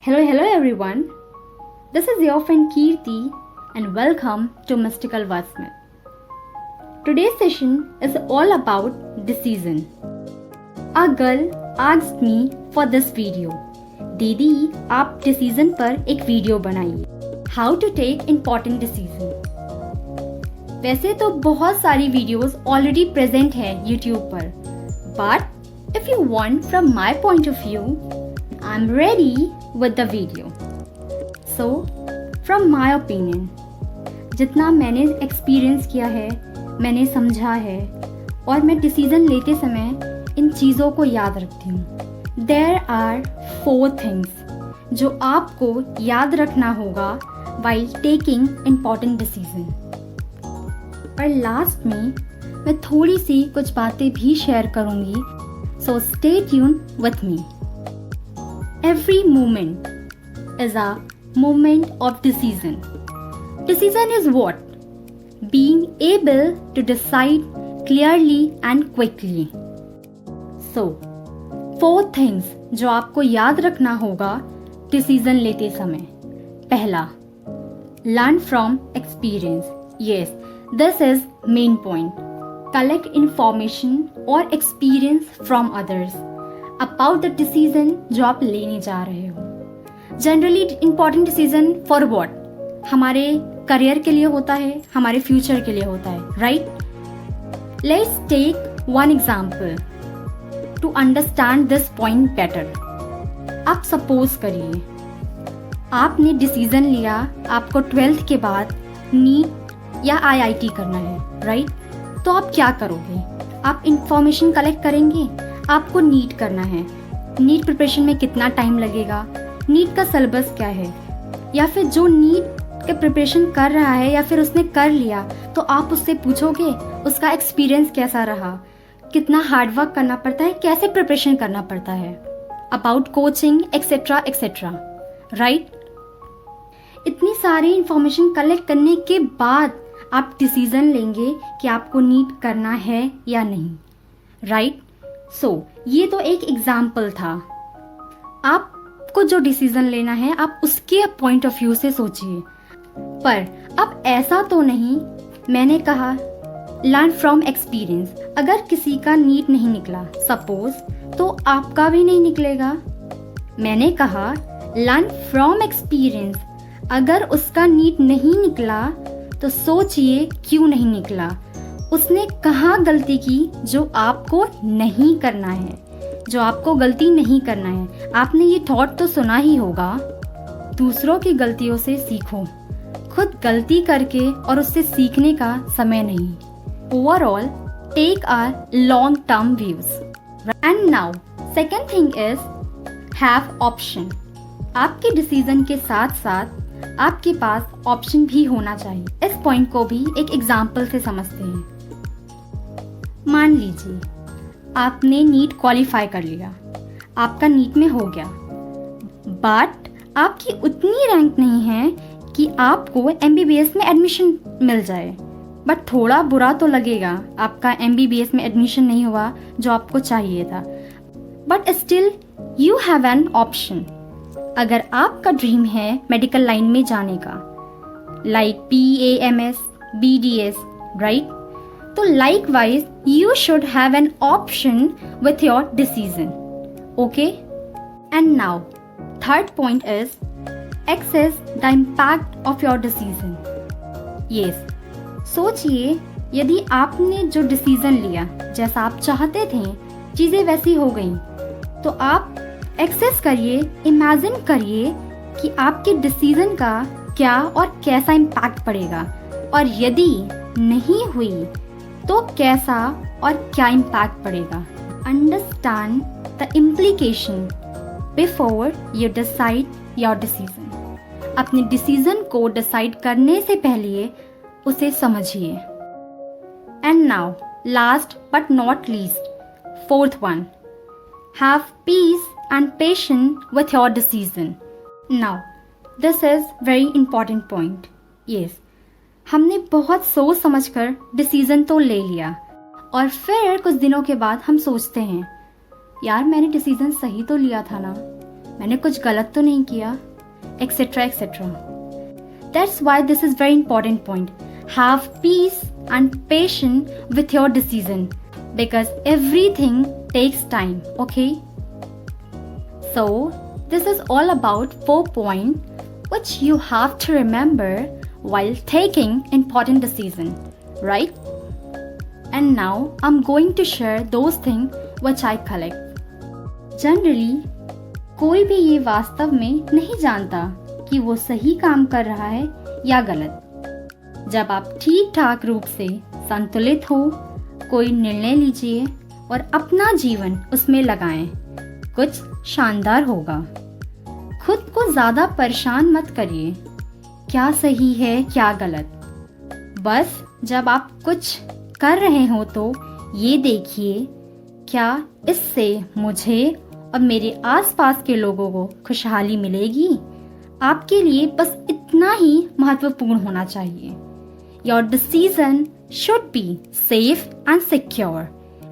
Hello everyone. This is your friend Kirti and welcome to Mystical Wordsmith. Today's session is all about decision. A girl asked me for this video. दीदी आप decision पर एक video बनाइए. How to take important decision. वैसे तो बहुत सारी videos already present है YouTube पर, but if you want from my point of view, I'm ready with the video. So, from my opinion, जितना मैंने एक्सपीरियंस किया है, मैंने समझा है और मैं डिसीजन लेते समय इन चीज़ों को याद रखती हूँ. There are 4 things जो आपको याद रखना होगा while taking important decision. और लास्ट में मैं थोड़ी सी कुछ बातें भी शेयर करूँगी. So stay tuned with me. Every moment is a moment of decision. Decision is what? Being able to decide clearly and quickly. So, 4 things जो आपको याद रखना होगा decision लेते समय. पहला, learn from experience. Yes, this is main point. Collect information or experience from others about the decision जो आप लेने जा रहे हो. Generally important decision for what? हमारे करियर के लिए होता है, हमारे फ्यूचर के लिए होता है, right? Let's take one example to understand this point better. आप सपोज करिए आपने डिसीजन लिया आपको 12th के बाद नीट या IIT करना है, right? तो आप क्या करोगे? आप इंफॉर्मेशन कलेक्ट करेंगे. आपको नीट करना है. नीट प्रिपरेशन में कितना टाइम लगेगा, नीट का सिलेबस क्या है, या फिर जो नीट के प्रिपरेशन कर रहा है या फिर उसने कर लिया तो आप उससे पूछोगे उसका एक्सपीरियंस कैसा रहा, कितना हार्डवर्क करना पड़ता है, कैसे प्रिपरेशन करना पड़ता है, about coaching etcetera etcetera, right? इतनी सारी इंफॉर्मेशन कलेक्ट करने के बाद आप डिसीजन लेंगे कि आपको नीट करना है या नहीं, राइट? सो ये तो एक एग्जाम्पल था. आपको जो डिसीजन लेना है आप उसके पॉइंट ऑफ व्यू से सोचिए. पर अब ऐसा तो नहीं, मैंने कहा लर्न फ्रॉम एक्सपीरियंस. अगर किसी का नीट नहीं निकला सपोज, तो आपका भी नहीं निकलेगा. मैंने कहा लर्न फ्रॉम एक्सपीरियंस. अगर उसका नीट नहीं निकला तो सोचिए क्यों नहीं निकला, उसने कहाँ गलती की जो आपको नहीं करना है, जो आपको गलती नहीं करना है. आपने ये थॉट तो सुना ही होगा, दूसरों की गलतियों से सीखो, खुद गलती करके और उससे सीखने का समय नहीं. Overall take our long term views. And now second thing is have option. आपके डिसीजन के साथ साथ आपके पास ऑप्शन भी होना चाहिए. इस पॉइंट को भी एक एग्जाम्पल से समझते हैं. मान लीजिए आपने नीट क्वालिफाई कर लिया, आपका नीट में हो गया, बट आपकी उतनी रैंक नहीं है कि आपको MBBS में एडमिशन मिल जाए. बट थोड़ा बुरा तो लगेगा, आपका MBBS में एडमिशन नहीं हुआ जो आपको चाहिए था. But still you have an option. अगर आपका ड्रीम है मेडिकल लाइन में जाने का, लाइक PAMS, BDS, राइट? तो likewise you should have an option with your decision. Okay? And now third point is assess the impact of your decision. Yes. सोचिए यदि आपने जो डिसीजन लिया जैसा आप चाहते थे चीजें वैसी हो गई, तो आप एक्सेस करिए, इमेजिन करिए कि आपके डिसीजन का क्या और कैसा इम्पैक्ट पड़ेगा, और यदि नहीं हुई तो कैसा और क्या इम्पैक्ट पड़ेगा. Understand the implication before you decide your decision. अपने डिसीजन को डिसाइड करने से पहले उसे समझिए. And now last but not least, fourth one, have piece and patience with your decision. Now this is very important point. Yes, हमने बहुत सोच समझकर डिसीजन तो ले लिया और फिर कुछ दिनों के बाद हम सोचते हैं यार मैंने डिसीजन सही तो लिया था ना, मैंने कुछ गलत तो नहीं किया, etcetera etcetera. That's why this is very important point. Have peace and patience with your decision because everything takes time, okay? So, this is all about 4 points which you have to remember while taking important decision, right? And now I'm going to share those things which I collect. Generally, कोई भी ये वास्तव में नहीं जानता कि वो सही काम कर रहा है या गलत। जब आप ठीक ठाक रूप से संतुलित हो, कोई निर्णय लीजिए और अपना जीवन उसमें लगाएं, कुछ शानदार होगा। खुद को ज़्यादा परेशान मत करिए, क्या सही है क्या गलत। बस जब आप कुछ कर रहे हो तो ये देखिए, क्या इससे मुझे और मेरे आसपास के लोगों को खुशहाली मिलेगी। आपके लिए बस इतना ही महत्वपूर्ण होना चाहिए। Your decision should be safe and secure.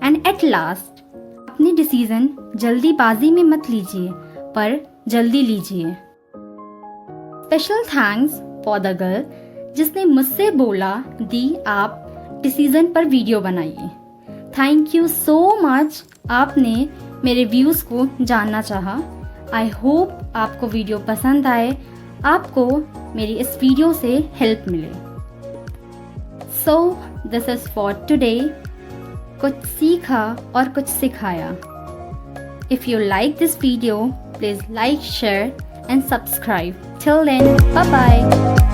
And at last, अपनी डिसीजन जल्दीबाजी में मत लीजिए, पर जल्दी लीजिए। Special thanks for the girl जिसने मुझसे बोला दी आप डिसीजन पर वीडियो बनाइए। थैंक यू सो मच, आपने मेरे व्यूज़ को जानना चाहा। आई होप आपको वीडियो पसंद आए, आपको मेरी इस वीडियो से हेल्प मिले। So this is for today. कुछ सीखा और कुछ सिखाया। If you like this video, please like, share and subscribe. Till then, bye bye.